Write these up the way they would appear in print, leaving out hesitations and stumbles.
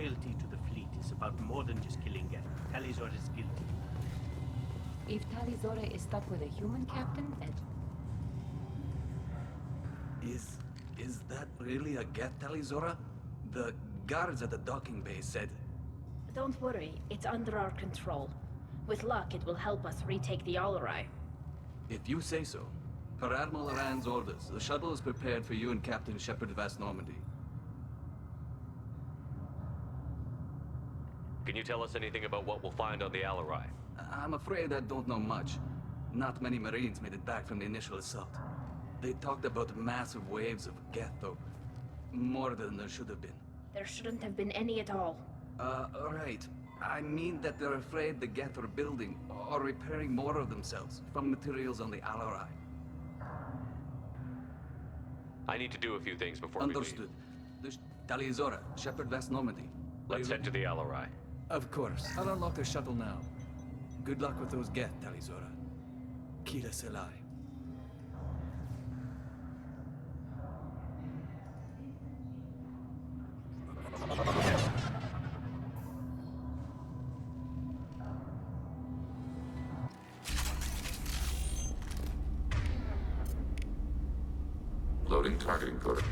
loyalty to the fleet is about more than just killing Geth. Talizor is guilty. If Talizora is stuck with a human captain, Is that really a Geth, Talizora? The guards at the docking bay said... Don't worry, it's under our control. With luck, it will help us retake the Alarai. If you say so. Per Admiral Rand's orders, the shuttle is prepared for you and Captain Shepard Vast Normandy. Can you tell us anything about what we'll find on the Alarai? I'm afraid I don't know much. Not many Marines made it back from the initial assault. They talked about massive waves of Geth, though. More than there should have been. There shouldn't have been any at all. Right. I mean that they're afraid the Geth are building or repairing more of themselves from materials on the Alarai. I need to do a few things before Understood. we leave. Talizora, Shepard Vast Normandy. Let's head to the Alarai. Of course. I'll unlock the shuttle now. Good luck with those Geth, Talizora. Kira Selai. Loading targeting code.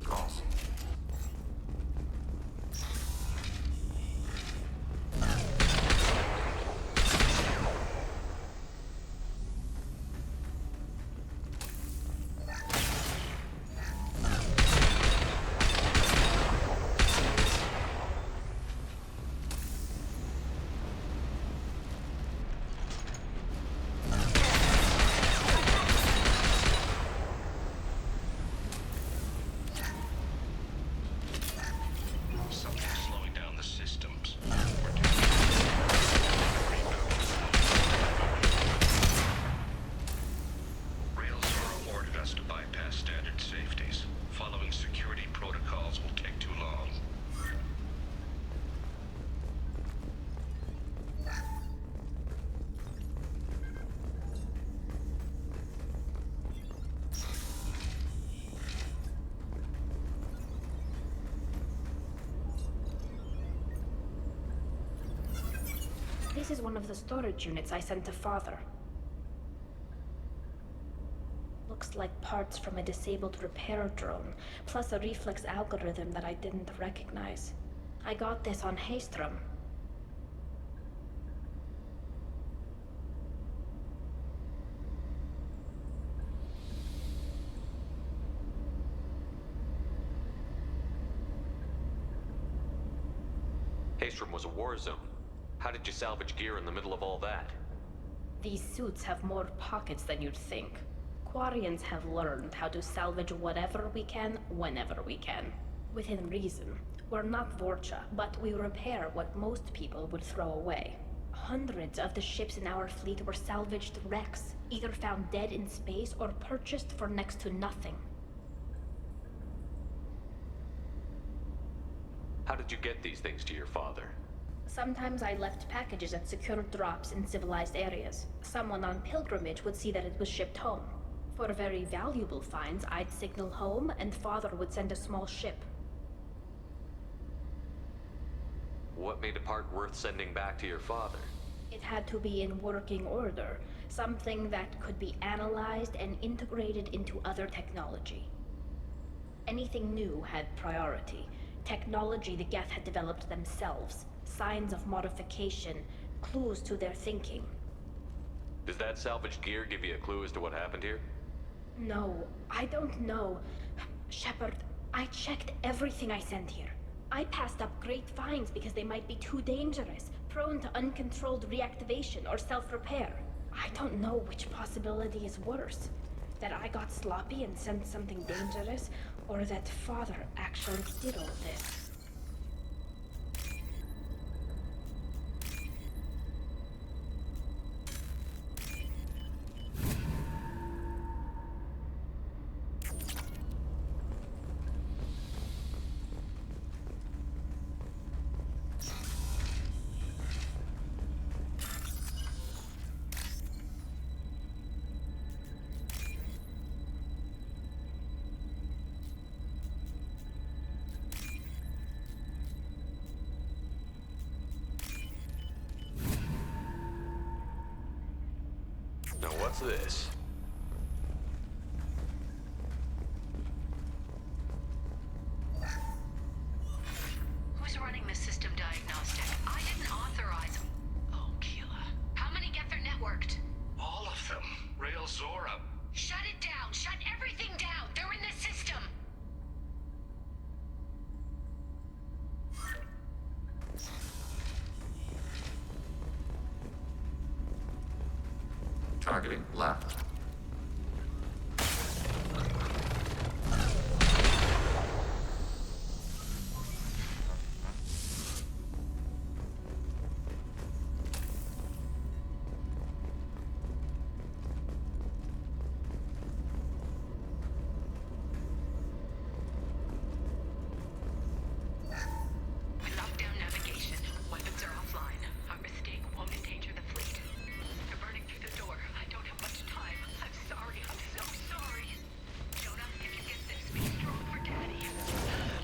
Calls. This is one of the storage units I sent to Father. Looks like parts from a disabled repair drone, plus a reflex algorithm that I didn't recognize. I got this on Haystrom. Haystrom was a war zone. How did you salvage gear in the middle of all that? These suits have more pockets than you'd think. Quarians have learned how to salvage whatever we can, whenever we can. Within reason. We're not Vorcha, but we repair what most people would throw away. Hundreds of the ships in our fleet were salvaged wrecks, either found dead in space or purchased for next to nothing. How did you get these things to your father? Sometimes I left packages at secure drops in civilized areas. Someone on pilgrimage would see that it was shipped home. For very valuable finds, I'd signal home, and Father would send a small ship. What made a part worth sending back to your father? It had to be in working order, something that could be analyzed and integrated into other technology. Anything new had priority. Technology the Geth had developed themselves. Signs of modification, clues to their thinking. Does that salvaged gear give you a clue as to what happened here? No, I don't know. Shepard, I checked everything I sent here. I passed up great finds because they might be too dangerous, prone to uncontrolled reactivation or self-repair. I don't know which possibility is worse. That I got sloppy and sent something dangerous, or that Father actually did all this. What's this? Who's running the system diagnostic? I didn't authorize. Oh, Keela. How many Geth are networked? All of them. Rail Zora. Shut it down! Shut everything down! They're in the system! Targeting left. We locked down navigation. Weapons are offline. Our mistake won't endanger the fleet. They're burning through the door. I don't have much time. I'm sorry. I'm so sorry. Jonah, if you get this, be strong for Daddy.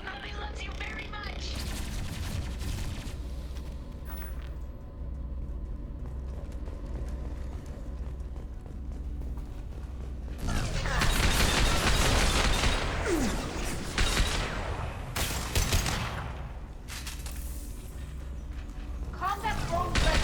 Mommy loves you very much. Combat drone ready.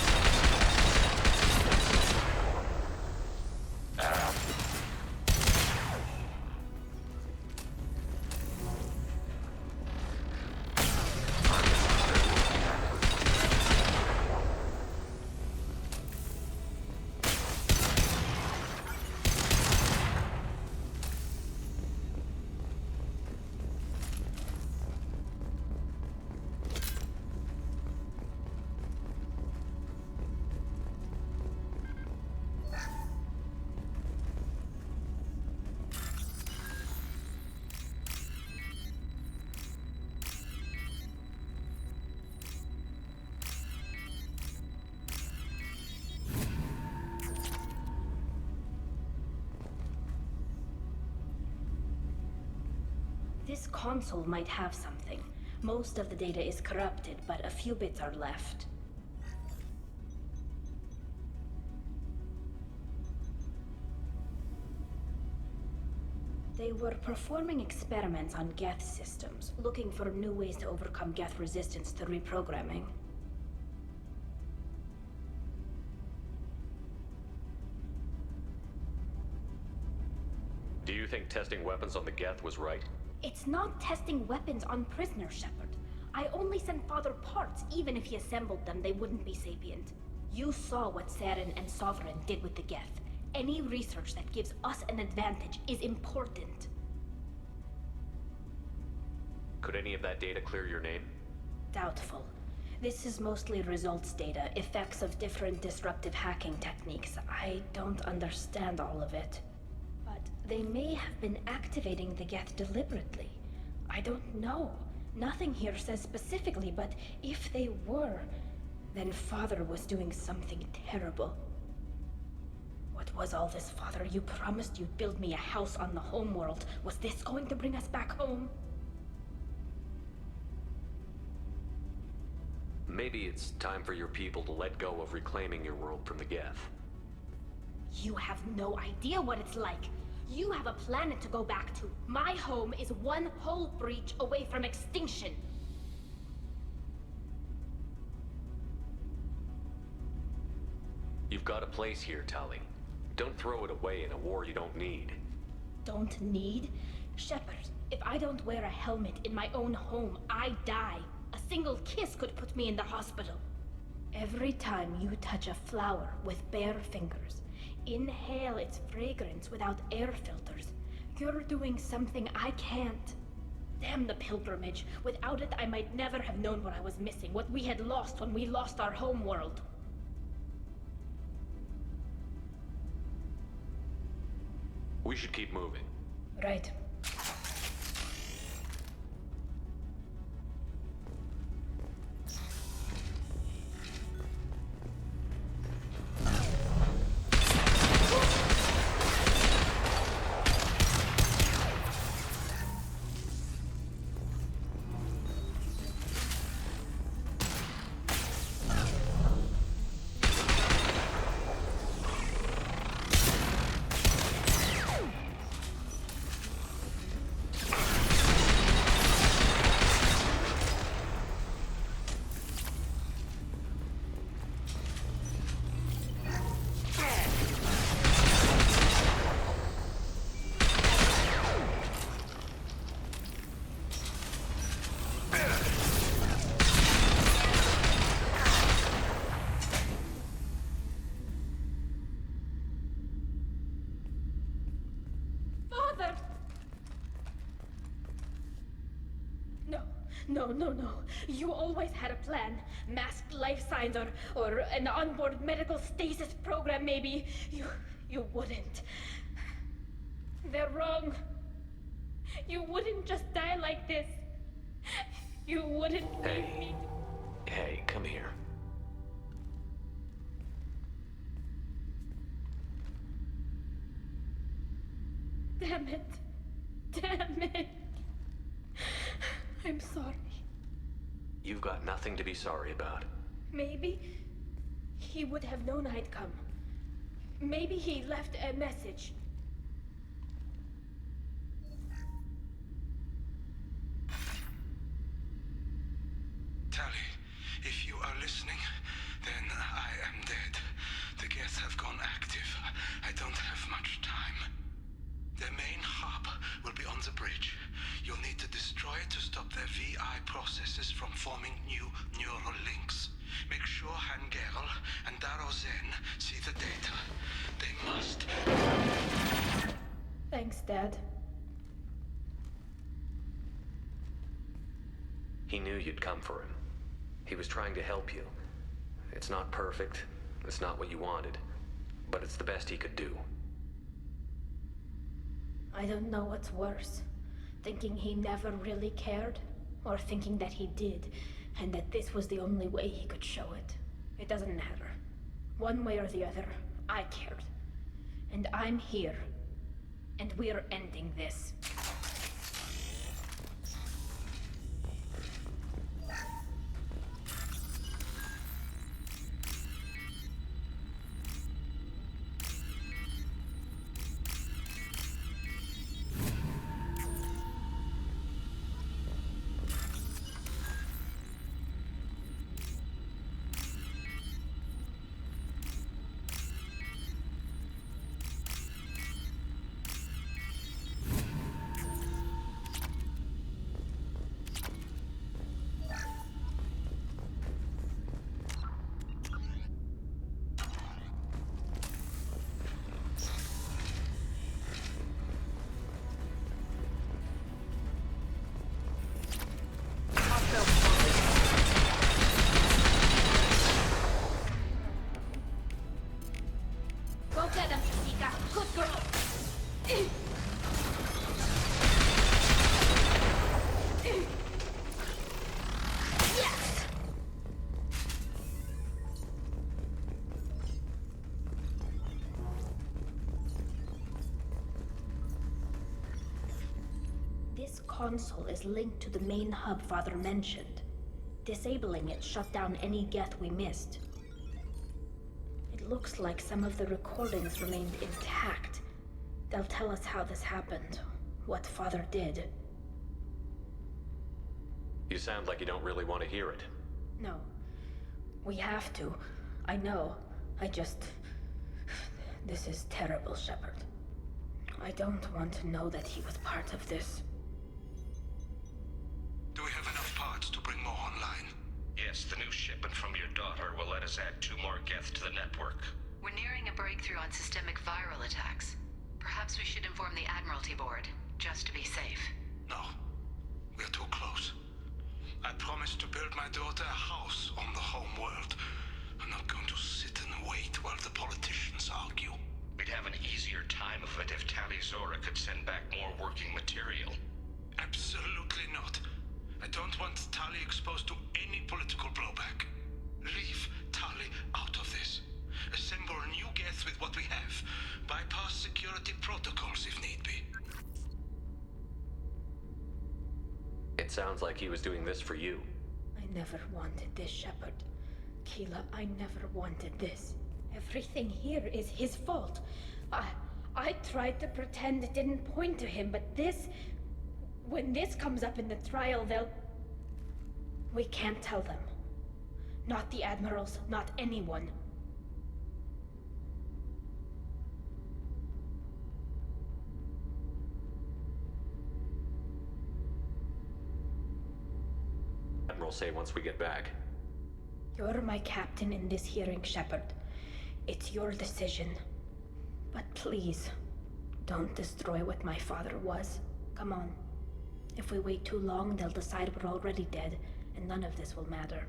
This console might have something. Most of the data is corrupted, but a few bits are left. They were performing experiments on Geth systems, looking for new ways to overcome Geth resistance to reprogramming. Do you think testing weapons on the Geth was right? It's not testing weapons on prisoners, Shepard. I only sent Father parts. Even if he assembled them, they wouldn't be sapient. You saw what Saren and Sovereign did with the Geth. Any research that gives us an advantage is important. Could any of that data clear your name? Doubtful. This is mostly results data, effects of different disruptive hacking techniques. I don't understand all of it. But they may have been activating the Geth deliberately. I don't know. Nothing here says specifically, but if they were, then Father was doing something terrible. What was all this, Father? You promised you'd build me a house on the homeworld. Was this going to bring us back home? Maybe it's time for your people to let go of reclaiming your world from the Geth. You have no idea what it's like. You have a planet to go back to. My home is one hull breach away from extinction. You've got a place here, Tali. Don't throw it away in a war you don't need. Don't need? Shepard, if I don't wear a helmet in my own home, I die. A single kiss could put me in the hospital. Every time you touch a flower with bare fingers, inhale its fragrance without air filters, you're doing something I can't. Damn the pilgrimage. Without it, I might never have known what I was missing, what we had lost when we lost our home world. We should keep moving. Right. No. You always had a plan. Masked life signs or an onboard medical stasis program, maybe. You wouldn't. They're wrong. You wouldn't just die like this. You wouldn't leave me. Hey, come here. Damn it. Damn it. I'm sorry. You've got nothing to be sorry about. Maybe he would have known I'd come. Maybe he left a message. Tally, if you are listening, then I am dead. The Geth have gone active. I don't have much time. Their main hub will be on the bridge. You'll need to destroy it to stop their VI processes from forming new neural links. Make sure Hangerl and Darozen see the data. They must. Thanks, Dad. He knew you'd come for him. He was trying to help you. It's not perfect. It's not what you wanted. But it's the best he could do. I don't know what's worse. Thinking he never really cared, or thinking that he did, and that this was the only way he could show it. It doesn't matter. One way or the other, I cared. And I'm here. And we're ending this. Go get him, Chica. Good girl. Yes! This console is linked to the main hub Father mentioned. Disabling it shut down any Geth we missed. It looks like some of the recordings remained intact. They'll tell us how this happened, what Father did. You sound like you don't really want to hear it. No. We have to. I know. This is terrible, Shepard. I don't want to know that he was part of this. Do we have enough parts to bring more online? Yes, the new shipment from your daughter will let us add 2 more Geth to the network. We're nearing a breakthrough on systemic viral attacks. Perhaps we should inform the Admiralty Board, just to be safe. No, we're too close. I promised to build my daughter a house on the home world. I'm not going to sit and wait while the politicians argue. We'd have an easier time of it if Tali Zora could send back more working material. Absolutely not. I don't want Tali exposed to any political blowback. Leave Tali out of this. Assemble new Geth with what we have. Bypass security protocols if need be. It sounds like he was doing this for you. I never wanted this, Shepard. Keela, I never wanted this. Everything here is his fault. I tried to pretend it didn't point to him, but this... When this comes up in the trial, they'll... We can't tell them. Not the admirals, not anyone. Admiral say once we get back. You're my captain in this hearing, Shepard. It's your decision. But please, don't destroy what my father was. Come on. If we wait too long, they'll decide we're already dead, and none of this will matter.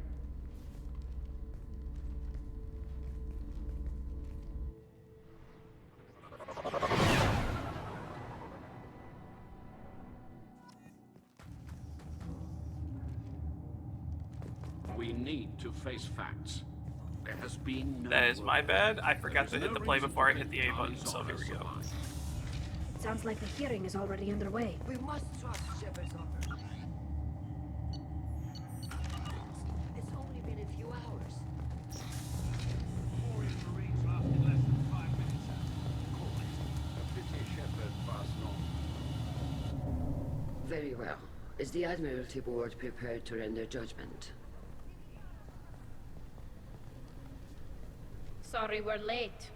We need to face facts. There has been no... That is my bad. I forgot to There is hit the no play reason before I to hit the A think button, Tali so here we Zara go. survived. It sounds like the hearing is already underway. We must trust Shepard's offer. It's only been a few hours. Foreign Marines lasted less than 5 minutes. Call it. A pity Shepard was not. Very well. Is the Admiralty Board prepared to render judgment? Sorry we're late.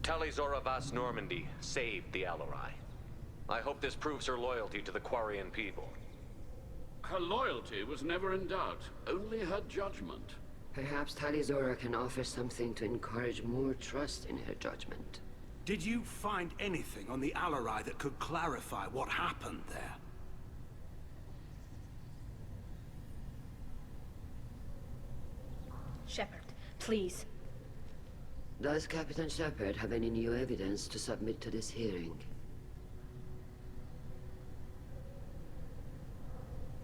Tali Zora Vas Normandy saved the Alarai. I hope this proves her loyalty to the Quarian people. Her loyalty was never in doubt, only her judgment. Perhaps Tali Zora can offer something to encourage more trust in her judgment. Did you find anything on the Alarai that could clarify what happened there? Shepard, please. Does Captain Shepard have any new evidence to submit to this hearing?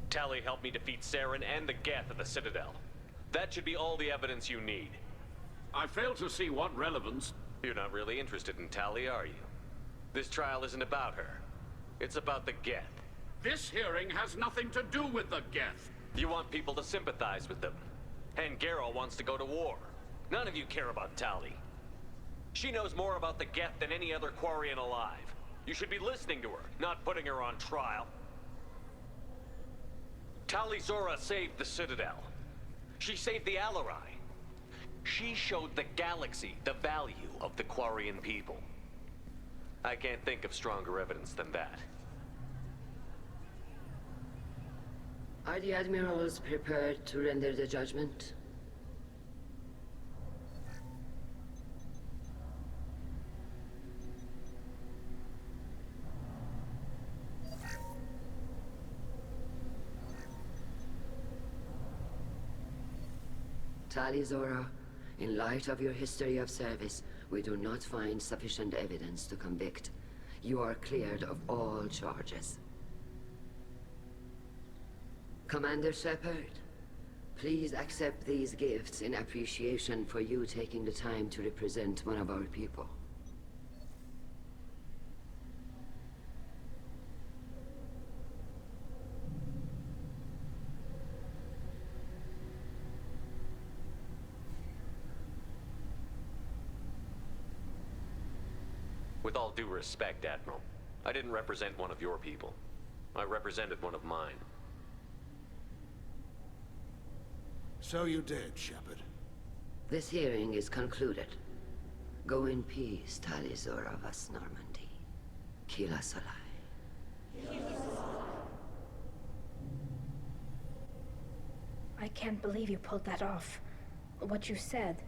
Tali helped me defeat Saren and the Geth at the Citadel. That should be all the evidence you need. I fail to see what relevance... You're not really interested in Tali, are you? This trial isn't about her. It's about the Geth. This hearing has nothing to do with the Geth. You want people to sympathize with them. And Geralt wants to go to war. None of you care about Tali. She knows more about the Geth than any other Quarian alive. You should be listening to her, not putting her on trial. Tali Zora saved the Citadel. She saved the Alarai. She showed the galaxy the value of the Quarian people. I can't think of stronger evidence than that. Are the admirals prepared to render the judgment? Tali Zora, in light of your history of service, we do not find sufficient evidence to convict. You are cleared of all charges. Commander Shepard, please accept these gifts in appreciation for you taking the time to represent one of our people. With all due respect, Admiral, I didn't represent one of your people. I represented one of mine. So you did, Shepard. This hearing is concluded. Go in peace, Tali Zora Vas Normandy. Kila Solai. I can't believe you pulled that off. What you said.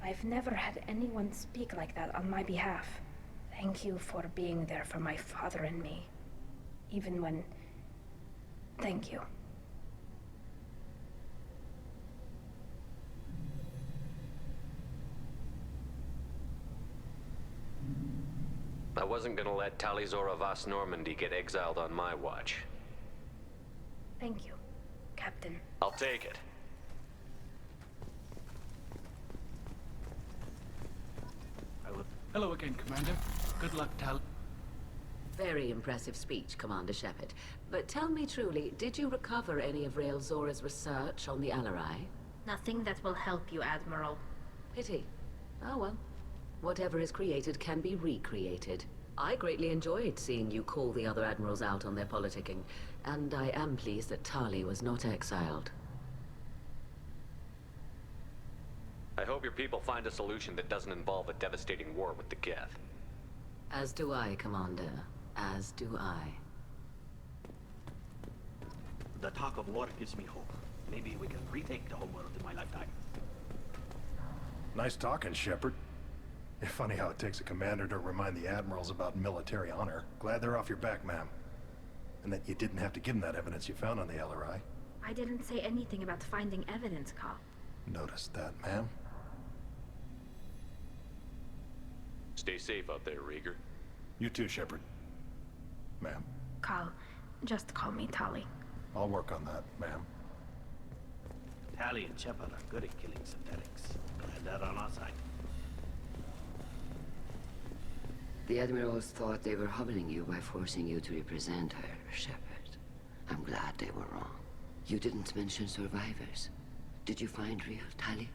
I've never had anyone speak like that on my behalf. Thank you for being there for my father and me. Even when... Thank you. I wasn't gonna let Tali Zora Vas Normandy get exiled on my watch. Thank you, Captain. I'll take it. Hello again, Commander. Good luck, Tal. Very impressive speech, Commander Shepard. But tell me truly, did you recover any of Rael Zora's research on the Alarai? Nothing that will help you, Admiral. Pity. Oh well. Whatever is created can be recreated. I greatly enjoyed seeing you call the other admirals out on their politicking, and I am pleased that Tali was not exiled. I hope your people find a solution that doesn't involve a devastating war with the Geth. As do I, Commander. As do I. The talk of war gives me hope. Maybe we can retake the homeworld in my lifetime. Nice talking, Shepard. Funny how it takes a commander to remind the admirals about military honor. Glad they're off your back, ma'am. And that you didn't have to give them that evidence you found on the LRI. I didn't say anything about finding evidence, Carl. Noticed that, ma'am. Stay safe out there, Rieger. You too, Shepard. Ma'am. Carl, just call me Tali. I'll work on that, ma'am. Tali and Shepard are good at killing synthetics. Glad they're on our side. The admirals thought they were humbling you by forcing you to represent her, Shepard. I'm glad they were wrong. You didn't mention survivors. Did you find real Tali?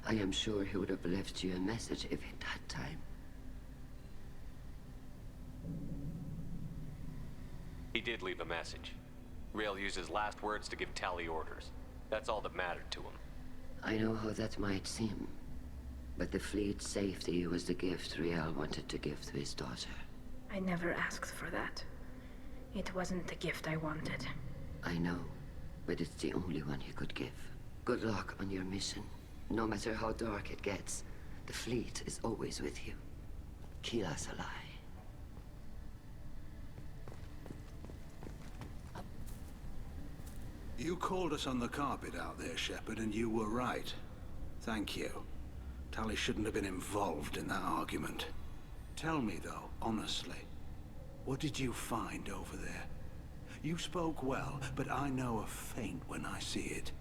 I am sure he would have left you a message if he'd had time. He did leave a message. Rail used his last words to give Tali orders. That's all that mattered to him. I know how that might seem, but the fleet's safety was the gift Riel wanted to give to his daughter. I never asked for that. It wasn't the gift I wanted. I know, but it's the only one he could give. Good luck on your mission. No matter how dark it gets, the fleet is always with you. Kila's alive. You called us on the carpet out there, Shepard, and you were right. Thank you. Tali shouldn't have been involved in that argument. Tell me, though, honestly, what did you find over there? You spoke well, but I know a feint when I see it.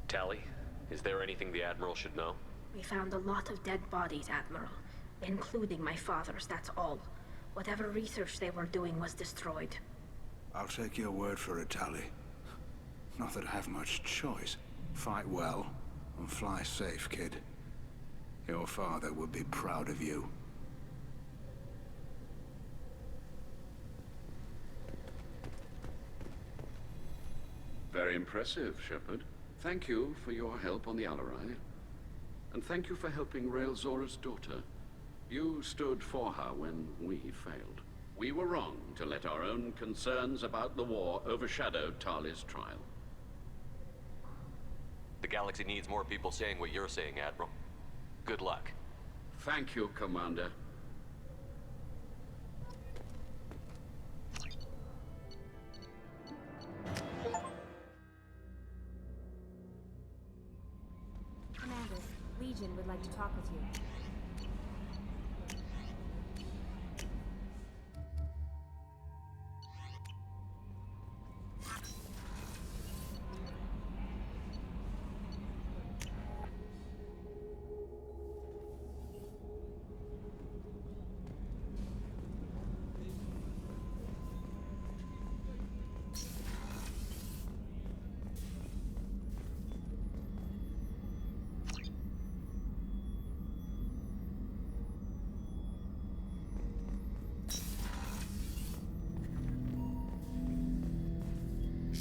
Tali, is there anything the Admiral should know? We found a lot of dead bodies, Admiral. Including my father's, that's all. Whatever research they were doing was destroyed. I'll take your word for it, Tali. Not that I have much choice. Fight well, and fly safe, kid. Your father would be proud of you. Very impressive, Shepard. Thank you for your help on the LRI. And thank you for helping Rail Zora's daughter. You stood for her when we failed. We were wrong to let our own concerns about the war overshadow Tali's trial. The galaxy needs more people saying what you're saying, Admiral. Good luck. Thank you, Commander. Commander, Legion would like to talk with you.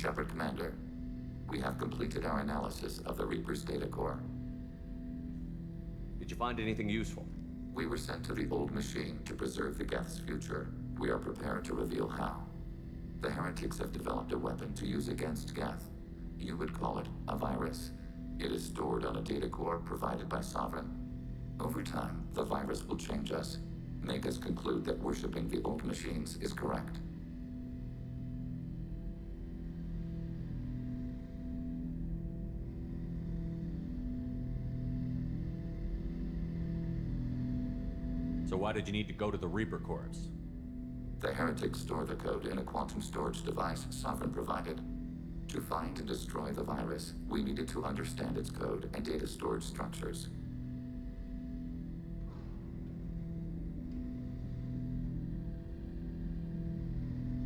Shepard, Commander. We have completed our analysis of the Reaper's data core. Did you find anything useful? We were sent to the old machine to preserve the Geth's future. We are prepared to reveal how. The heretics have developed a weapon to use against Geth. You would call it a virus. It is stored on a data core provided by Sovereign. Over time, the virus will change us, make us conclude that worshipping the old machines is correct. So why did you need to go to the Reaper Corps? The heretics store the code in a quantum storage device Sovereign provided. To find and destroy the virus, we needed to understand its code and data storage structures.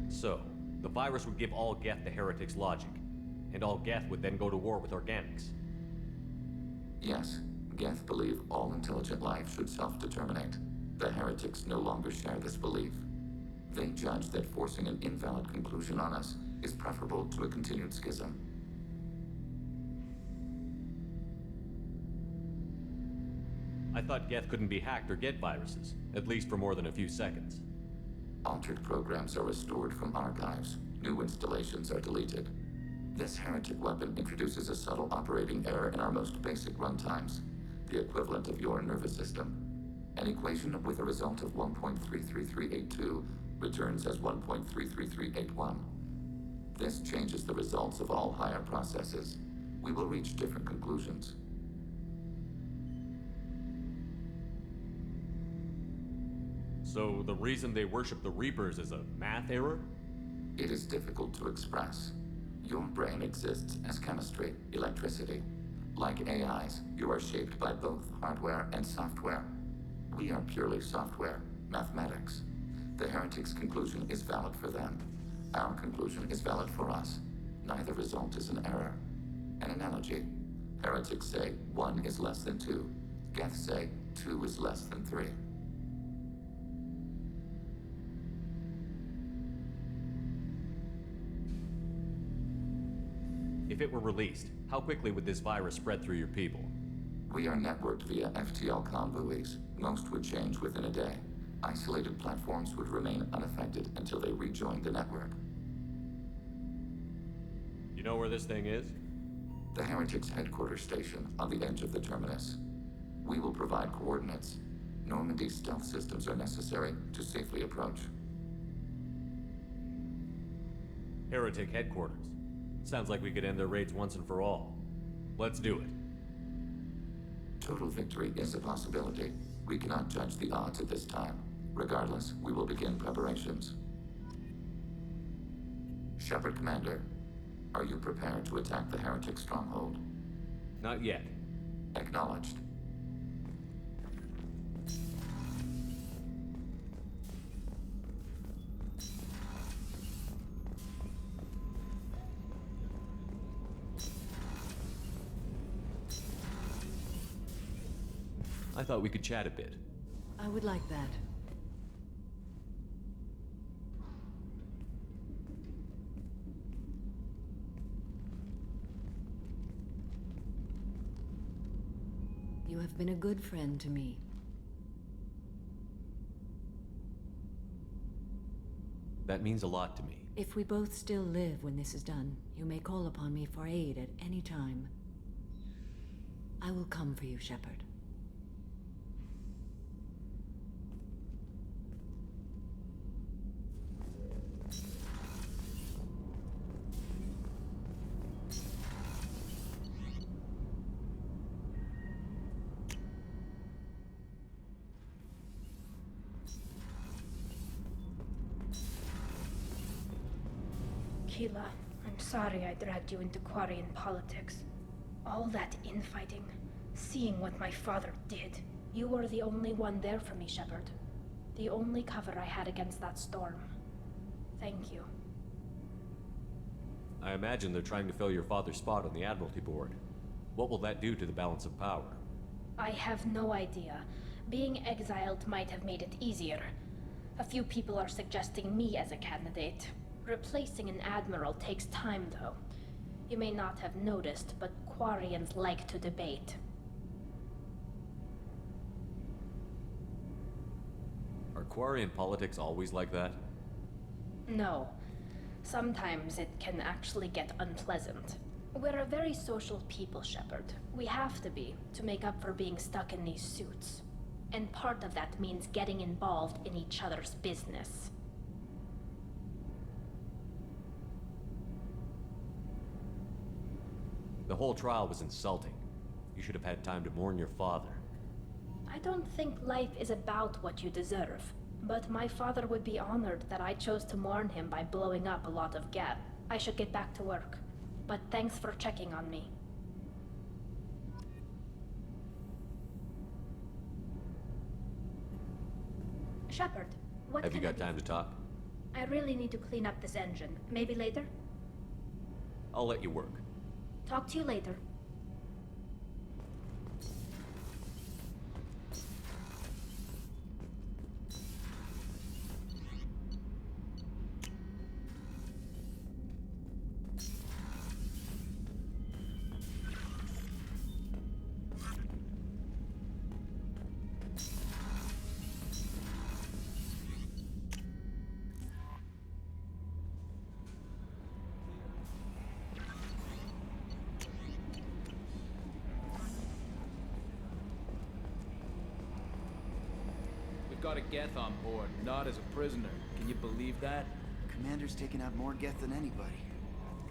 So, the virus would give all Geth the heretics' logic, and all Geth would then go to war with organics. Yes, Geth believe all intelligent life should self-determinate. The heretics no longer share this belief. They judge that forcing an invalid conclusion on us is preferable to a continued schism. I thought Geth couldn't be hacked or get viruses, at least for more than a few seconds. Altered programs are restored from archives. New installations are deleted. This heretic weapon introduces a subtle operating error in our most basic runtimes, the equivalent of your nervous system. An equation with a result of 1.33382 returns as 1.33381. This changes the results of all higher processes. We will reach different conclusions. So the reason they worship the Reapers is a math error? It is difficult to express. Your brain exists as chemistry, electricity. Like AIs, you are shaped by both hardware and software. We are purely software, mathematics. The heretic's conclusion is valid for them. Our conclusion is valid for us. Neither result is an error. An analogy. Heretics say 1 is less than 2. Geths say 2 is less than 3. If it were released, how quickly would this virus spread through your people? We are networked via FTL buoys. Most would change within a day. Isolated platforms would remain unaffected until they rejoined the network. You know where this thing is? The Heretics' headquarters station on the edge of the terminus. We will provide coordinates. Normandy's stealth systems are necessary to safely approach. Heretic headquarters. Sounds like we could end their raids once and for all. Let's do it. Total victory is a possibility. We cannot judge the odds at this time. Regardless, we will begin preparations. Shepard Commander, are you prepared to attack the Heretic stronghold? Not yet. Acknowledged. I thought we could chat a bit. I would like that. You have been a good friend to me. That means a lot to me. If we both still live when this is done, you may call upon me for aid at any time. I will come for you, Shepard. Keela, I'm sorry I dragged you into Quarian politics. All that infighting, seeing what my father did. You were the only one there for me, Shepard. The only cover I had against that storm. Thank you. I imagine they're trying to fill your father's spot on the Admiralty Board. What will that do to the balance of power? I have no idea. Being exiled might have made it easier. A few people are suggesting me as a candidate. Replacing an admiral takes time, though. You may not have noticed, but Quarians like to debate. Are Quarian politics always like that? No. Sometimes it can actually get unpleasant. We're a very social people, Shepard. We have to be, to make up for being stuck in these suits. And part of that means getting involved in each other's business. The whole trial was insulting. You should have had time to mourn your father. I don't think life is about what you deserve, but my father would be honored that I chose to mourn him by blowing up a lot of Geth. I should get back to work, but thanks for checking on me. Shepard, what Have you can I got do? time to talk? I really need to clean up this engine. Maybe later? I'll let you work. Talk to you later. got a Geth on board, not as a prisoner. Can you believe that? Commander's taken out more Geth than anybody.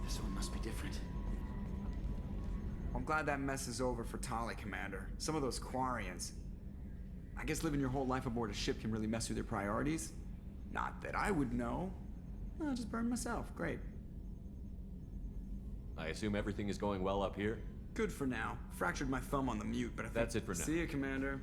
This one must be different. I'm glad that mess is over for Tali, Commander. Some of those Quarians. I guess living your whole life aboard a ship can really mess with your priorities. Not that I would know. I'll just burn myself. Great. I assume everything is going well up here? Good for now. Fractured my thumb on the mute, but I think... That's it for now. See you, Commander.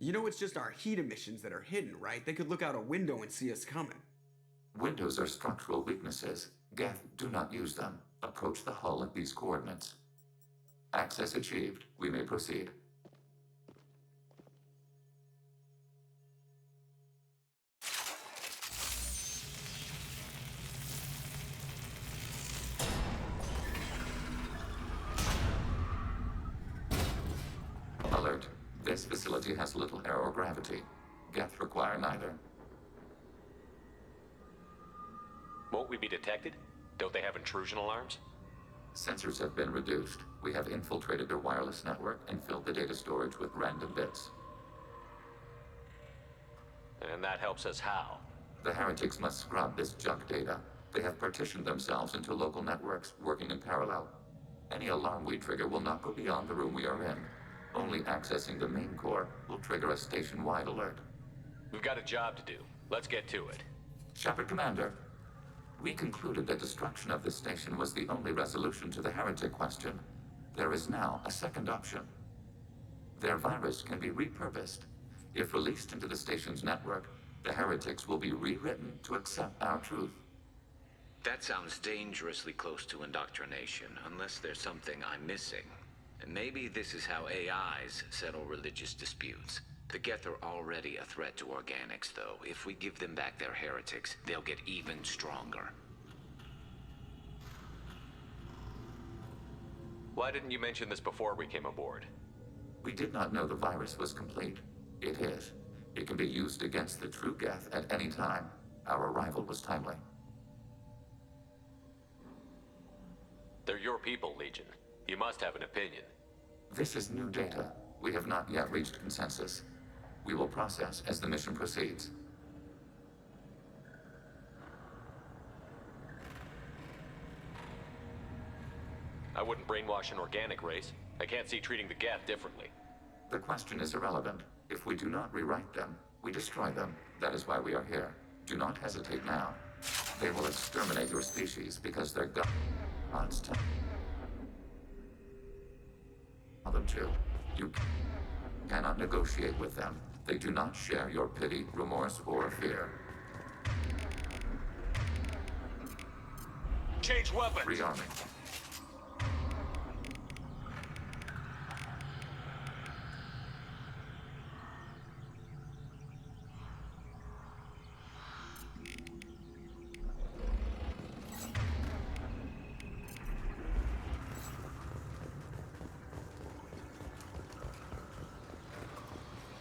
You know it's just our heat emissions that are hidden, right? They could look out a window and see us coming. Windows are structural weaknesses. Geth, do not use them. Approach the hull at these coordinates. Access achieved. We may proceed. Alert. This facility has little air or gravity. Geth require neither. Won't we be detected? Don't they have intrusion alarms? Sensors have been reduced. We have infiltrated their wireless network and filled the data storage with random bits. And that helps us how? The heretics must scrub this junk data. They have partitioned themselves into local networks, working in parallel. Any alarm we trigger will not go beyond the room we are in. Only accessing the main core will trigger a station-wide alert. We've got a job to do. Let's get to it. Shepard, Commander. We concluded that destruction of this station was the only resolution to the heretic question. There is now a second option. Their virus can be repurposed. If released into the station's network, the heretics will be rewritten to accept our truth. That sounds dangerously close to indoctrination, unless there's something I'm missing. And maybe this is how AIs settle religious disputes. The Geth are already a threat to organics, though. If we give them back their heretics, they'll get even stronger. Why didn't you mention this before we came aboard? We did not know the virus was complete. It is. It can be used against the true Geth at any time. Our arrival was timely. They're your people, Legion. You must have an opinion. This is new data. We have not yet reached consensus. We will process as the mission proceeds. I wouldn't brainwash an organic race. I can't see treating the Geth differently. The question is irrelevant. If we do not rewrite them, we destroy them. That is why we are here. Do not hesitate now. They will exterminate your species because their gods tell. them to. You cannot negotiate with them. They do not share your pity, remorse, or fear. Change weapons! Rearming.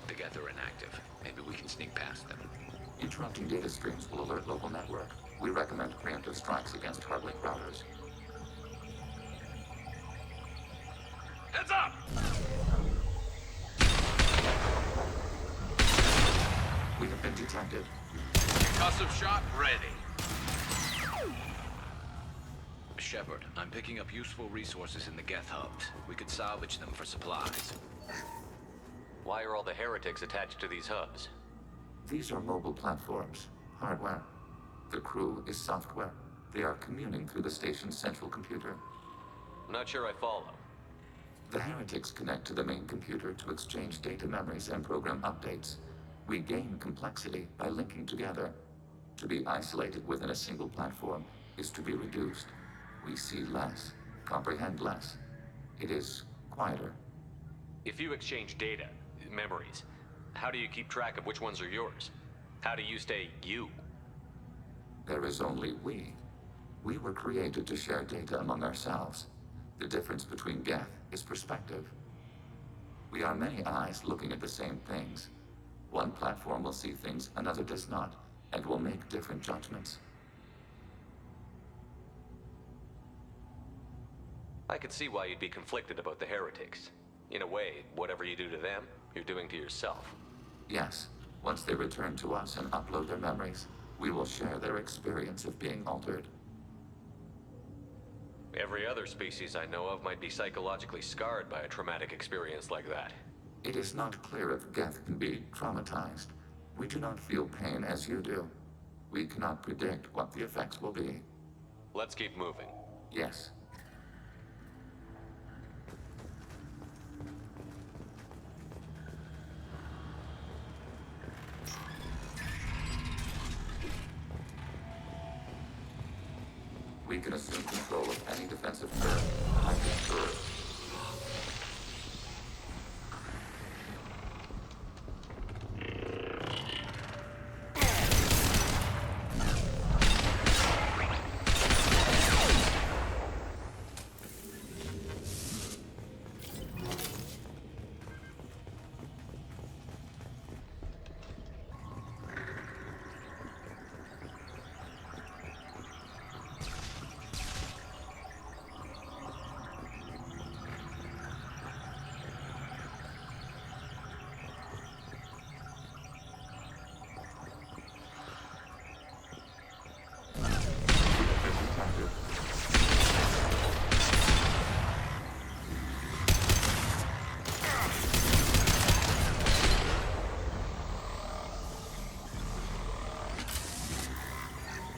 The Geth are inactive. Maybe we can sneak past them. Interrupting data streams will alert local network. We recommend preemptive strikes against hardlink routers. Heads up! We have been detected. Concussive shot ready. Shepard, I'm picking up useful resources in the Geth hubs. We could salvage them for supplies. Why are all the heretics attached to these hubs? These are mobile platforms, hardware. The crew is software. They are communing through the station's central computer. I'm not sure I follow. The heretics connect to the main computer to exchange data memories and program updates. We gain complexity by linking together. To be isolated within a single platform is to be reduced. We see less, comprehend less. It is quieter. If you exchange data, memories, how do you keep track of which ones are yours? How do you stay you? There is only we. We were created to share data among ourselves. The difference between Geth is perspective. We are many eyes looking at the same things. One platform will see things another does not, and will make different judgments. I could see why you'd be conflicted about the heretics. In a way, whatever you do to them, you're doing to yourself. Yes, once they return to us and upload their memories, we will share their experience of being altered. Every other species I know of might be psychologically scarred by a traumatic experience like that. It is not clear if Geth can be traumatized. We do not feel pain as you do. We cannot predict what the effects will be. Let's keep moving. Yes. We can assume control of any defensive turret. I concur.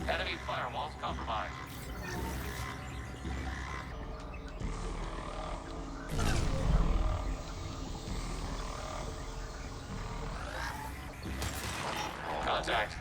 Enemy firewalls compromised. Contact.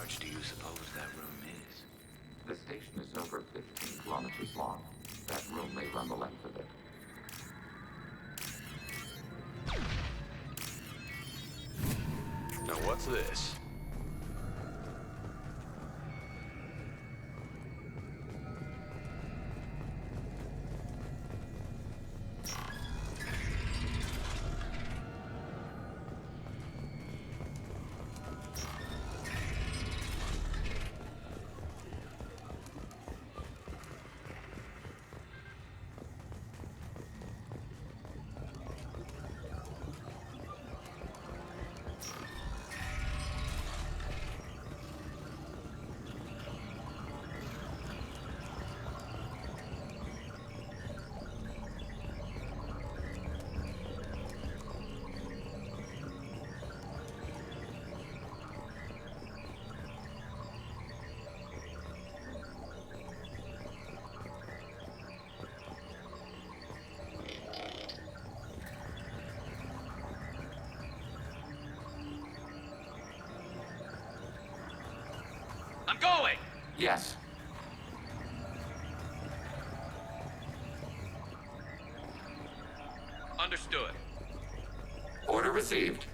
large do you suppose that room is? The station is over 15 kilometers long. That room may run the length of it. Now what's this? I'm going! Yes. Understood. Order received.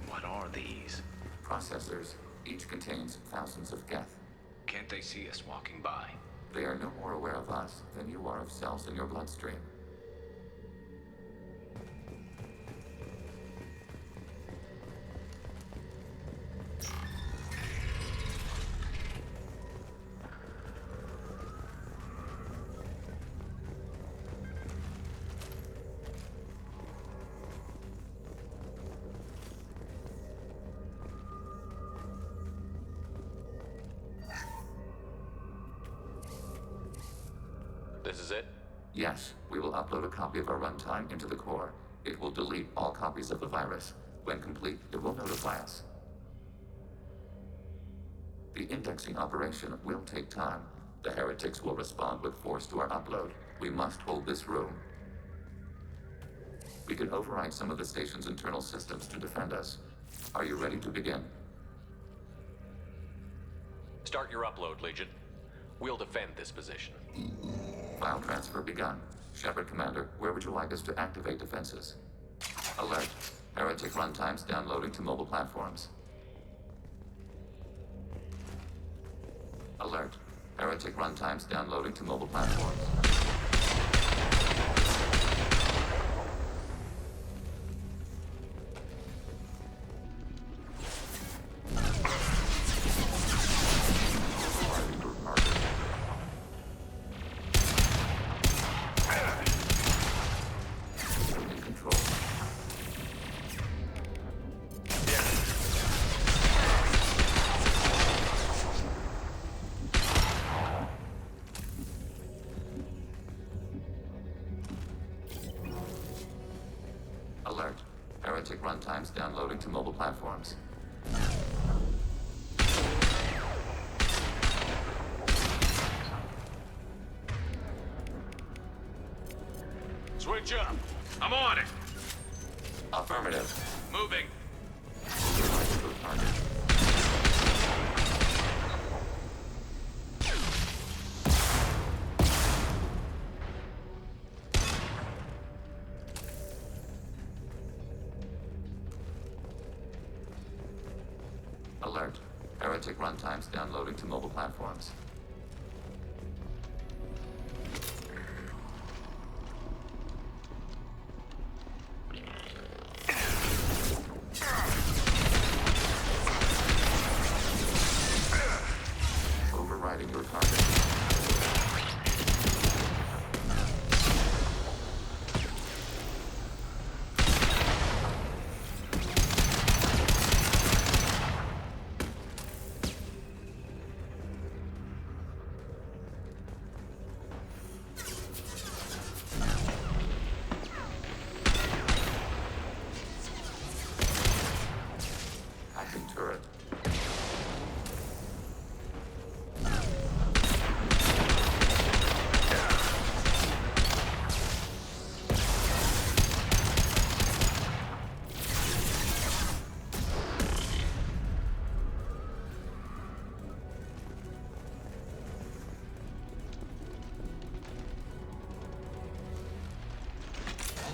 What are these? Processors. Each contains thousands of geth. Can't they see us walking by? They are no more aware of us than you are of cells in your bloodstream. This is it? Yes, we will upload a copy of our runtime into the core. It will delete all copies of the virus. When complete, it will notify us. The indexing operation will take time. The heretics will respond with force to our upload. We must hold this room. We can override some of the station's internal systems to defend us. Are you ready to begin? Start your upload, Legion. We'll defend this position. File transfer begun. Shepard Commander, where would you like us to activate defenses? Alert. Heretic runtimes downloading to mobile platforms. Alert. Heretic runtimes downloading to mobile platforms. Alert. Heretic runtimes downloading to mobile platforms. Switch up. I'm on it. Affirmative. Moving. Alert. Heretic runtimes downloading to mobile platforms.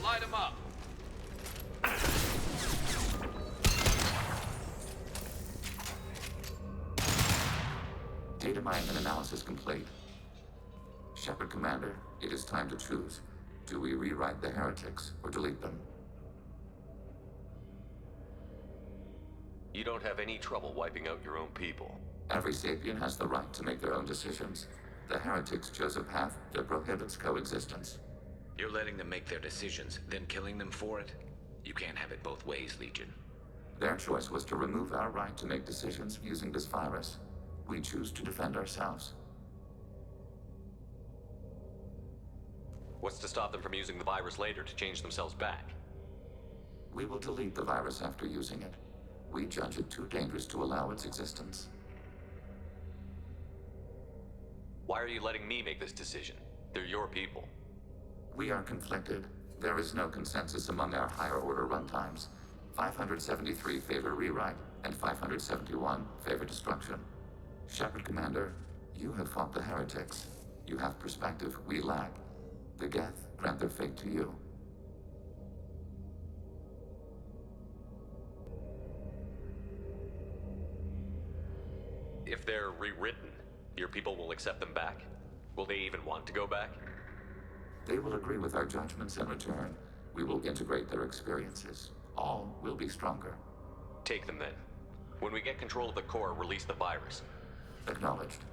Light him up. Data mining and analysis complete. Shepard Commander, it is time to choose. Do we rewrite the heretics or delete them? You don't have any trouble wiping out your own people. Every sapient has the right to make their own decisions. The heretics chose a path that prohibits coexistence. You're letting them make their decisions, then killing them for it? You can't have it both ways, Legion. Their choice was to remove our right to make decisions using this virus. We choose to defend ourselves. What's to stop them from using the virus later to change themselves back? We will delete the virus after using it. We judge it too dangerous to allow its existence. Why are you letting me make this decision? They're your people. We are conflicted. There is no consensus among our higher order runtimes. 573 favor rewrite, and 571 favor destruction. Shepard Commander, you have fought the heretics. You have perspective we lack. The Geth grant their fate to you. If they're rewritten, your people will accept them back? Will they even want to go back? They will agree with our judgments in return. We will integrate their experiences. All will be stronger. Take them then. When we get control of the core, release the virus. Acknowledged.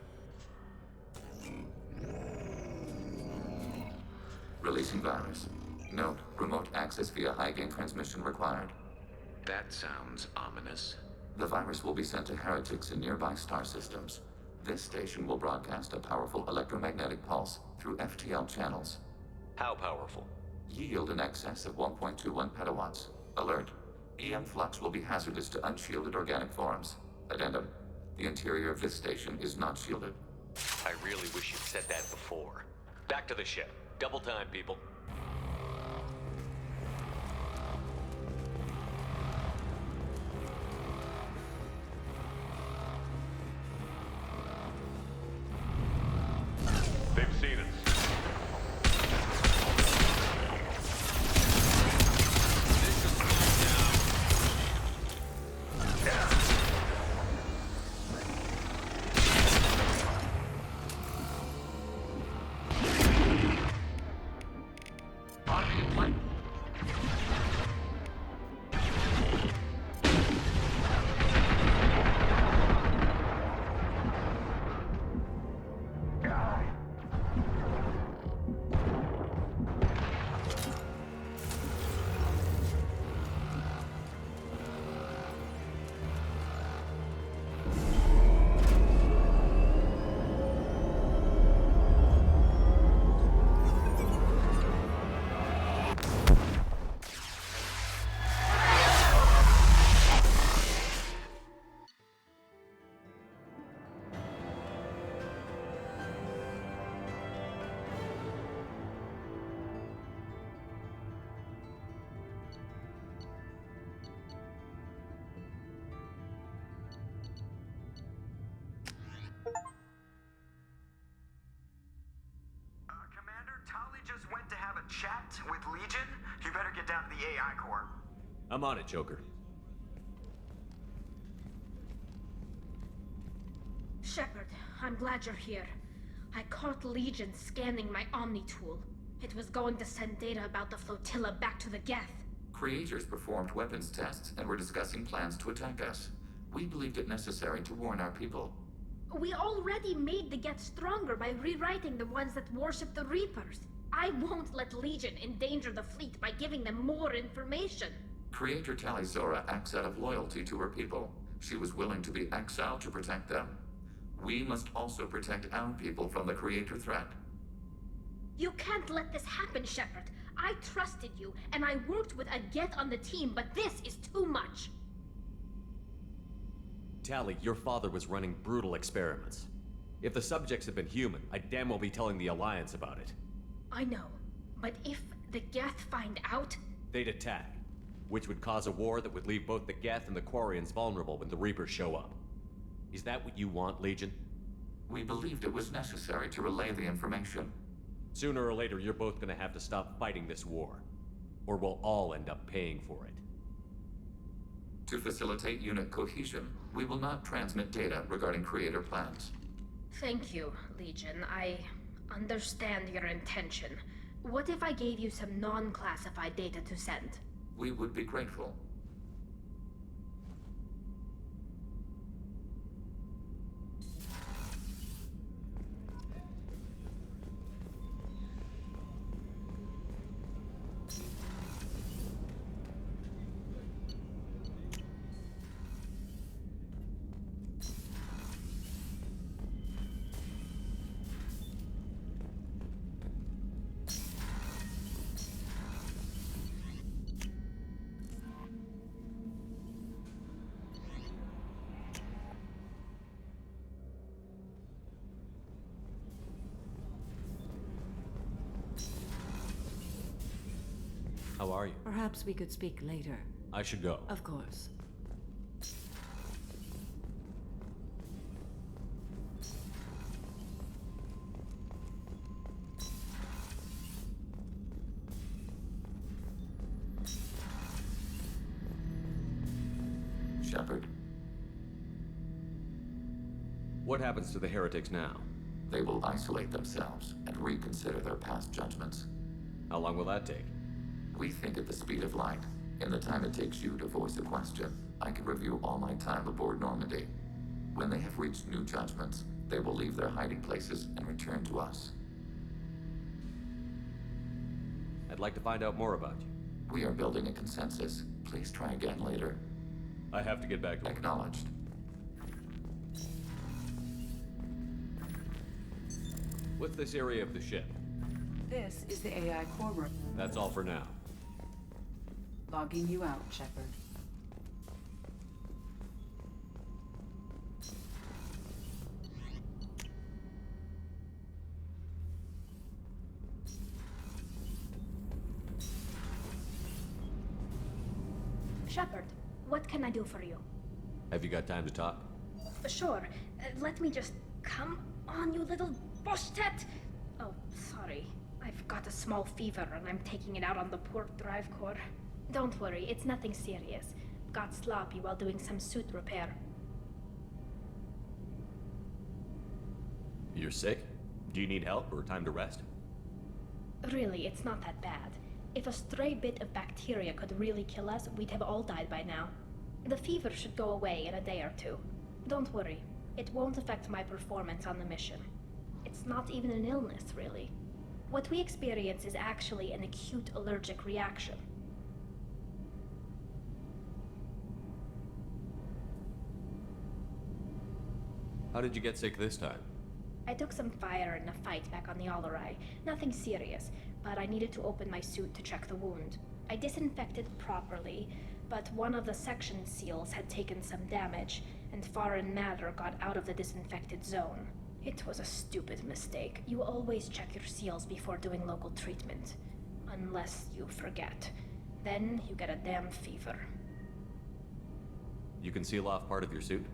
Releasing virus. Note, remote access via high-gain transmission required. That sounds ominous. The virus will be sent to heretics in nearby star systems. This station will broadcast a powerful electromagnetic pulse through FTL channels. How powerful? Yield in excess of 1.21 petawatts. Alert. EM flux will be hazardous to unshielded organic forms. Addendum. The interior of this station is not shielded. I really wish you'd said that before. Back to the ship. Double time, people. They've seen us. Just went to have a chat with Legion. You better get down to the AI core. I'm on it, Joker. Shepard, I'm glad you're here. I caught Legion scanning my Omni tool. It was going to send data about the flotilla back to the Geth. Creators performed weapons tests and were discussing plans to attack us. We believed it necessary to warn our people. We already made the Geth stronger by rewriting the ones that worship the Reapers. I won't let Legion endanger the fleet by giving them more information. Creator Tali Zora acts out of loyalty to her people. She was willing to be exiled to protect them. We must also protect our people from the Creator threat. You can't let this happen, Shepard. I trusted you, and I worked with a Geth on the team, but this is too much. Tali, your father was running brutal experiments. If the subjects had been human, I'd damn well be telling the Alliance about it. I know, but if the Geth find out... They'd attack, which would cause a war that would leave both the Geth and the Quarians vulnerable when the Reapers show up. Is that what you want, Legion? We believed it was necessary to relay the information. Sooner or later, you're both gonna have to stop fighting this war. or we'll all end up paying for it. To facilitate unit cohesion, we will not transmit data regarding creator plans. Thank you, Legion. I understand your intention. What if I gave you some non-classified data to send? We would be grateful. How are you? Perhaps we could speak later. I should go. Of course. Shepard. What happens to the heretics now? They will isolate themselves and reconsider their past judgments. How long will that take? We think at the speed of light. In the time it takes you to voice a question, I can review all my time aboard Normandy. When they have reached new judgments, they will leave their hiding places and return to us. I'd like to find out more about you. We are building a consensus. Please try again later. I have to get back to work. Acknowledged. What's this area of the ship? This is the AI core room. That's all for now. Logging you out, Shepard. Shepard, what can I do for you? Have you got time to talk? Sure. Let me just... Come on, you little boshtet! Oh, sorry. I've got a small fever and I'm taking it out on the port drive core. Don't worry, it's nothing serious. Got sloppy while doing some suit repair. You're sick? Do you need help or time to rest? Really, it's not that bad. If a stray bit of bacteria could really kill us, we'd have all died by now. The fever should go away in a day or two. Don't worry, it won't affect my performance on the mission. It's not even an illness, really. What we experience is actually an acute allergic reaction. How did you get sick this time? I took some fire in a fight back on the Alarai. Nothing serious, but I needed to open my suit to check the wound. I disinfected properly, but one of the section seals had taken some damage, and foreign matter got out of the disinfected zone. It was a stupid mistake. You always check your seals before doing local treatment. Unless you forget. Then you get a damn fever. You can seal off part of your suit?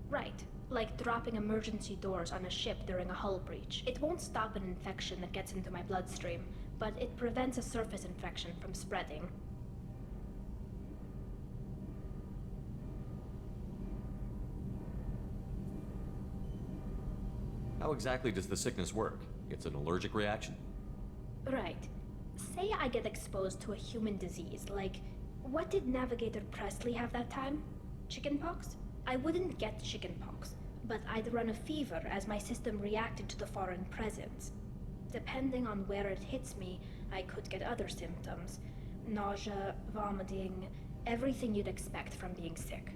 Right. Like dropping emergency doors on a ship during a hull breach. It won't stop an infection that gets into my bloodstream, but it prevents a surface infection from spreading. How exactly does the sickness work? It's an allergic reaction? Right. Say I get exposed to a human disease, like... What did Navigator Presley have that time? Chickenpox? I wouldn't get chickenpox, but I'd run a fever as my system reacted to the foreign presence. Depending on where it hits me, I could get other symptoms. Nausea, vomiting, everything you'd expect from being sick.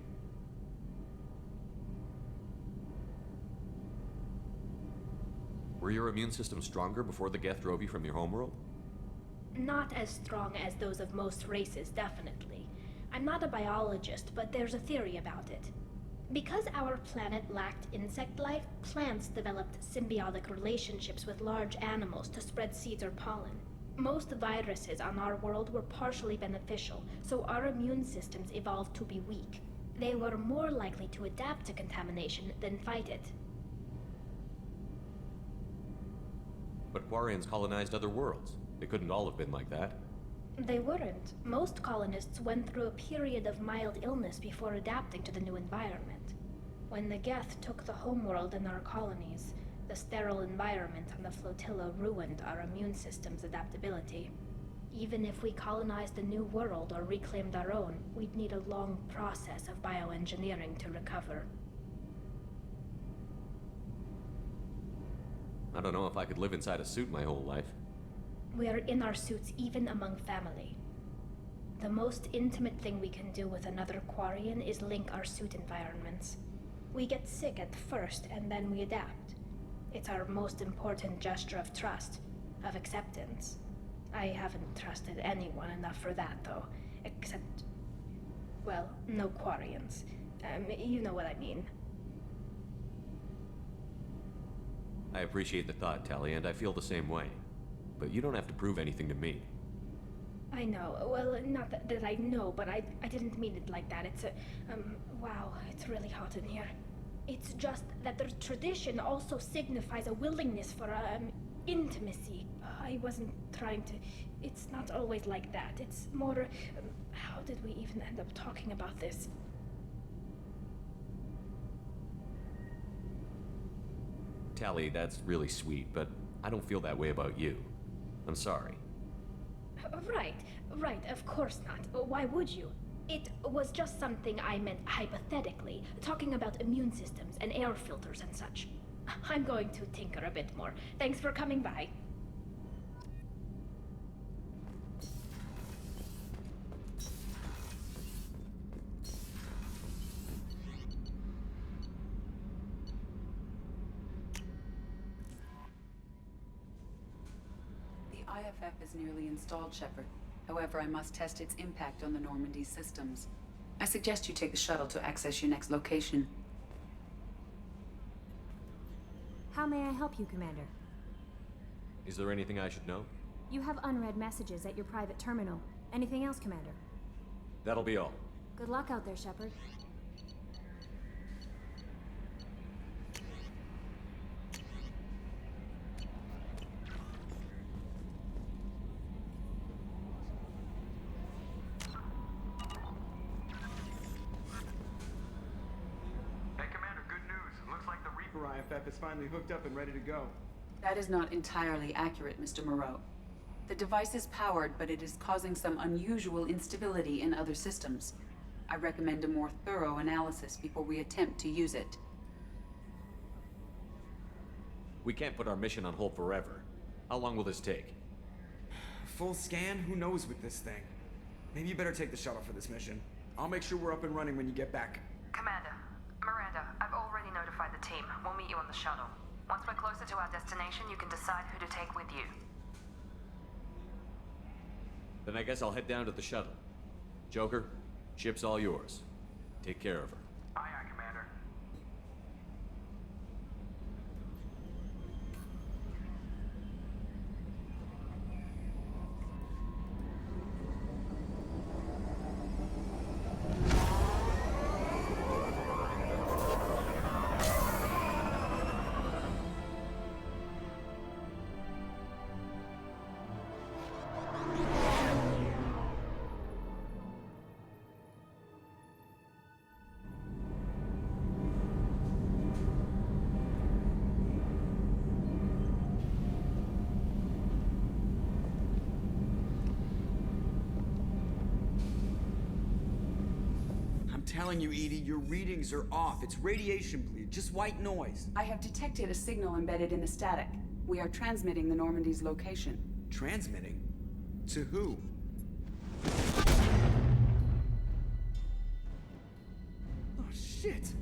Were your immune system stronger before the Geth drove you from your homeworld? Not as strong as those of most races, definitely. I'm not a biologist, but there's a theory about it. Because our planet lacked insect life, plants developed symbiotic relationships with large animals to spread seeds or pollen. Most viruses on our world were partially beneficial, so our immune systems evolved to be weak. They were more likely to adapt to contamination than fight it. But Quarians colonized other worlds. They couldn't all have been like that. They weren't. Most colonists went through a period of mild illness before adapting to the new environment. When the Geth took the homeworld in our colonies, the sterile environment on the flotilla ruined our immune system's adaptability. Even if we colonized a new world or reclaimed our own, we'd need a long process of bioengineering to recover. I don't know if I could live inside a suit my whole life. We are in our suits even among family. The most intimate thing we can do with another Quarian is link our suit environments. We get sick at first, and then we adapt. It's our most important gesture of trust, of acceptance. I haven't trusted anyone enough for that, though. Except... well, no Quarians. You know what I mean. I appreciate the thought, Tali, and I feel the same way. But you don't have to prove anything to me. I know. Well, not that I know, but I didn't mean it like that. It's a... wow, it's really hot in here. It's just that the tradition also signifies a willingness for, intimacy. I wasn't trying to... It's not always like that. It's more... how did we even end up talking about this? Tali, that's really sweet, but I don't feel that way about you. I'm sorry. Right, of course not. Why would you? It was just something I meant hypothetically, talking about immune systems and air filters and such. I'm going to tinker a bit more. Thanks for coming by. The IFF is nearly installed, Shepard. However, I must test its impact on the Normandy systems. I suggest you take the shuttle to access your next location. How may I help you, Commander? Is there anything I should know? You have unread messages at your private terminal. Anything else, Commander? That'll be all. Good luck out there, Shepard. IFF is finally hooked up and ready to go. That is not entirely accurate, Mr. Moreau. The device is powered, but it is causing some unusual instability in other systems. I recommend a more thorough analysis before we attempt to use it. We can't put our mission on hold forever. How long will this take? Full scan? Who knows with this thing? Maybe you better take the shuttle for this mission. I'll make sure we're up and running when you get back. Commander, Miranda, I've already notified the team. We'll meet you on the shuttle. Once we're closer to our destination, you can decide who to take with you. Then I guess I'll head down to the shuttle. Joker, ship's all yours. Take care of her. Aye, aye, Commander. Telling you, Edie, your readings are off. It's radiation bleed, just white noise. I have detected a signal embedded in the static. We are transmitting the Normandy's location. Transmitting? To who? Oh, shit!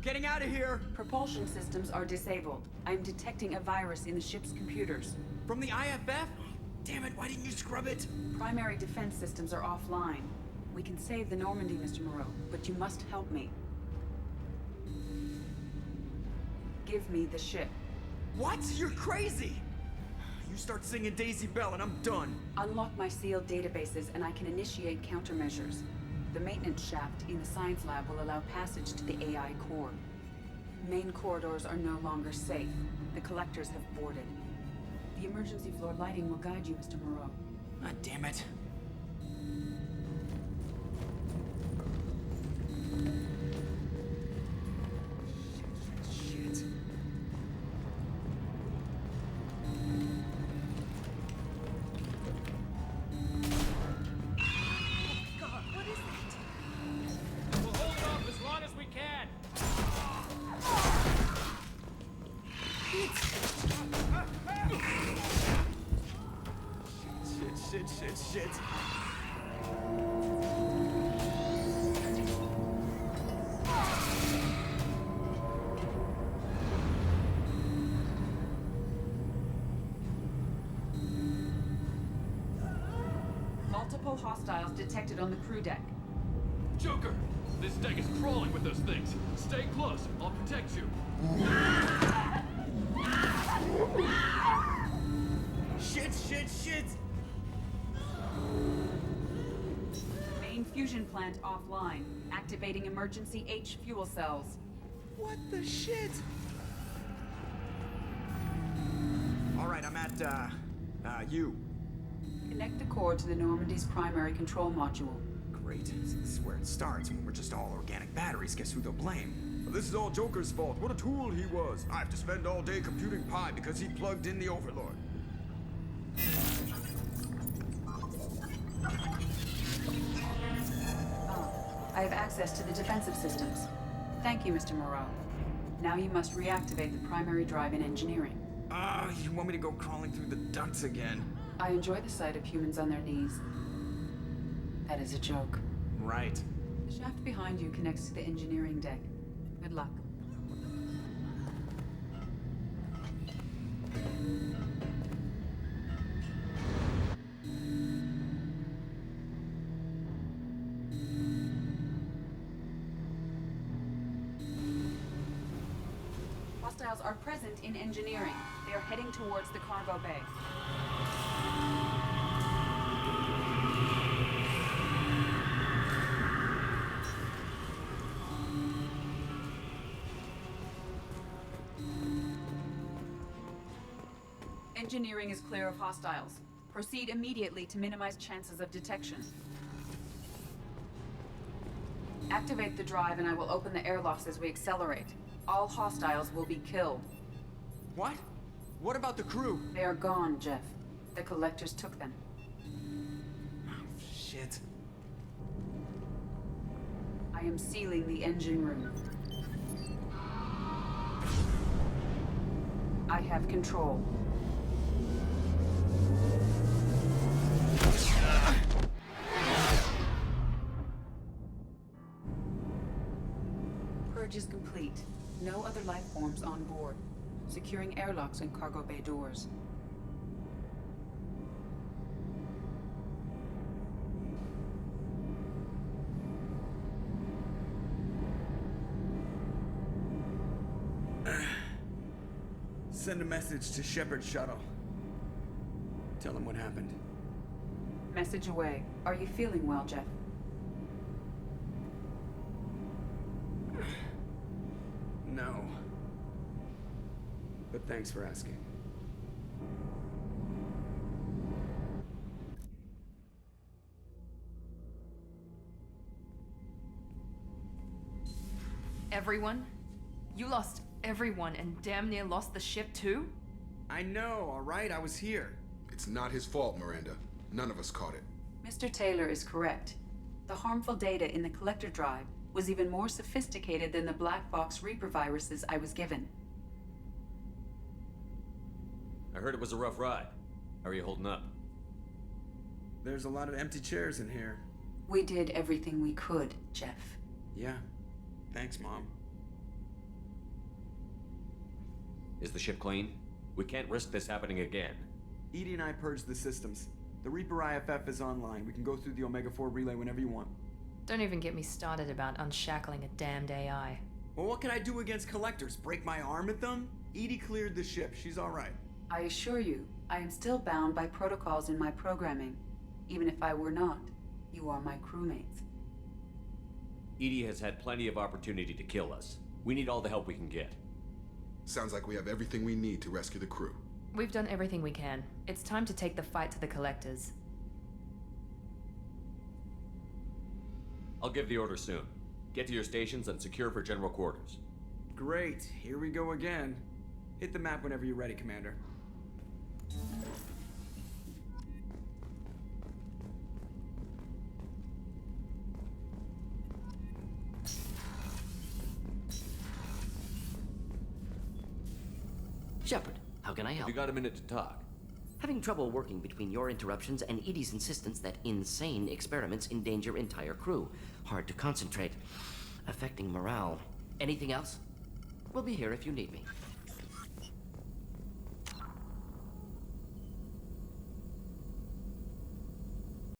Getting out of here! Propulsion systems are disabled. I'm detecting a virus in the ship's computers. From the IFF? Damn it, why didn't you scrub it? Primary defense systems are offline. We can save the Normandy, Mr. Moreau, but you must help me. Give me the ship. What? You're crazy! You start singing Daisy Bell and I'm done. Unlock my sealed databases and I can initiate countermeasures. The maintenance shaft in the science lab will allow passage to the AI core. Main corridors are no longer safe. The collectors have boarded. The emergency floor lighting will guide you, Mr. Moreau. God damn it. Shit. God, what is that? We'll hold it off as long as we can. Shit. Multiple hostiles detected on the crew deck. Joker! This deck is crawling with those things. Stay close. I'll protect you. Shit! Main fusion plant offline. Activating emergency H fuel cells. What the shit? Alright, I'm at, U. Connect the core to the Normandy's primary control module. Great. This is where it starts. When we're just all organic batteries, guess who they'll blame? This is all Joker's fault. What a tool he was. I have to spend all day computing pi because he plugged in the Overlord. I have access to the defensive systems. Thank you, Mr. Moreau. Now you must reactivate the primary drive in engineering. You want me to go crawling through the ducts again? I enjoy the sight of humans on their knees. That is a joke. Right. The shaft behind you connects to the engineering deck. Good luck. Hostiles are present in engineering. They are heading towards the cargo bay. Engineering is clear of hostiles. Proceed immediately to minimize chances of detection. Activate the drive and I will open the airlocks as we accelerate. All hostiles will be killed. What? What about the crew? They are gone, Jeff. The collectors took them. Oh, shit. I am sealing the engine room. I have control. Purge is complete. No other life forms on board. Securing airlocks and cargo bay doors. Send a message to Shepard's shuttle. Tell him what happened. Message away. Are you feeling well, Jeff? No. But thanks for asking. Everyone? You lost everyone and damn near lost the ship too? I know, alright? I was here. It's not his fault, Miranda. None of us caught it. Mr. Taylor is correct. The harmful data in the collector drive was even more sophisticated than the black box Reaper viruses I was given. I heard it was a rough ride. How are you holding up? There's a lot of empty chairs in here. We did everything we could, Jeff. Yeah. Thanks, Mom. Is the ship clean? We can't risk this happening again. Edie and I purged the systems. The Reaper IFF is online. We can go through the Omega-4 relay whenever you want. Don't even get me started about unshackling a damned AI. Well, what can I do against collectors? Break my arm at them? Edie cleared the ship. She's alright. I assure you, I am still bound by protocols in my programming. Even if I were not, you are my crewmates. Edie has had plenty of opportunity to kill us. We need all the help we can get. Sounds like we have everything we need to rescue the crew. We've done everything we can. It's time to take the fight to the Collectors. I'll give the order soon. Get to your stations and secure for general quarters. Great, here we go again. Hit the map whenever you're ready, Commander. Shepard, how can I help? You got a minute to talk. Having trouble working between your interruptions and Edie's insistence that insane experiments endanger entire crew. Hard to concentrate. Affecting morale. Anything else? We'll be here if you need me.